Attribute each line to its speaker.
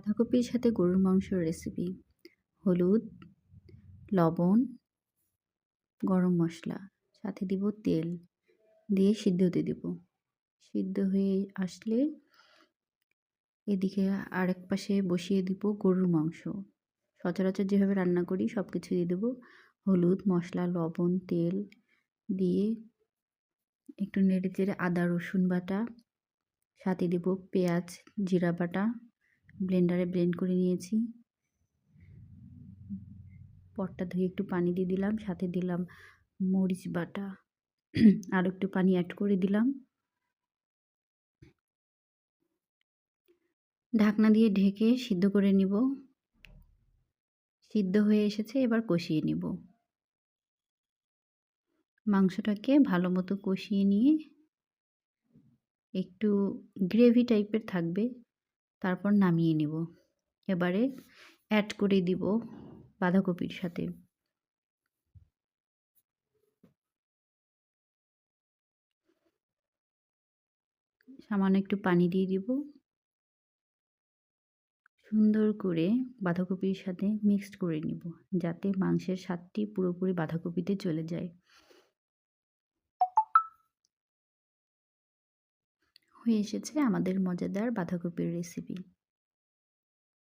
Speaker 1: বাঁধাকপির সাথে গরুর মাংসের রেসিপি। হলুদ, লবণ, গরম মশলা, সাথে দিব তেল, দিয়ে সিদ্ধ হতে দিব। সিদ্ধ হয়ে আসলে এদিকে আরেক পাশে বসিয়ে দিব গরুর মাংস। সচরাচর যেভাবে রান্না করি সব কিছু দিয়ে দেবো। হলুদ, মশলা, লবণ, তেল দিয়ে একটু নেড়েচেড়ে আদা রসুন বাটা, সাথে দেব পেঁয়াজ, জিরা বাটা, ব্লেন্ডারে ব্লেন্ড করে নিয়েছি। পটটা ধুয়ে একটু পানি দিয়ে দিলাম, সাথে দিলাম মরিচ বাটা, আরও একটু পানি অ্যাড করে দিলাম। ঢাকনা দিয়ে ঢেকে সিদ্ধ করে নিব। সিদ্ধ হয়ে এসেছে, এবার কষিয়ে নিব। মাংসটাকে ভালো মতো কষিয়ে নিয়ে একটু গ্রেভি টাইপের থাকবে, তারপর নামিয়ে নিব। এবারে অ্যাড করে দিব বাঁধাকপির সাথে। সামান্য একটু পানি দিয়ে দিব। সুন্দর করে বাঁধাকপির সাথে মিক্সড করে নিব, যাতে মাংসের স্বাদটি পুরোপুরি বাঁধাকপিতে চলে যায়। হয়ে এসেছে আমাদের মজাদার বাঁধাকপির রেসিপি।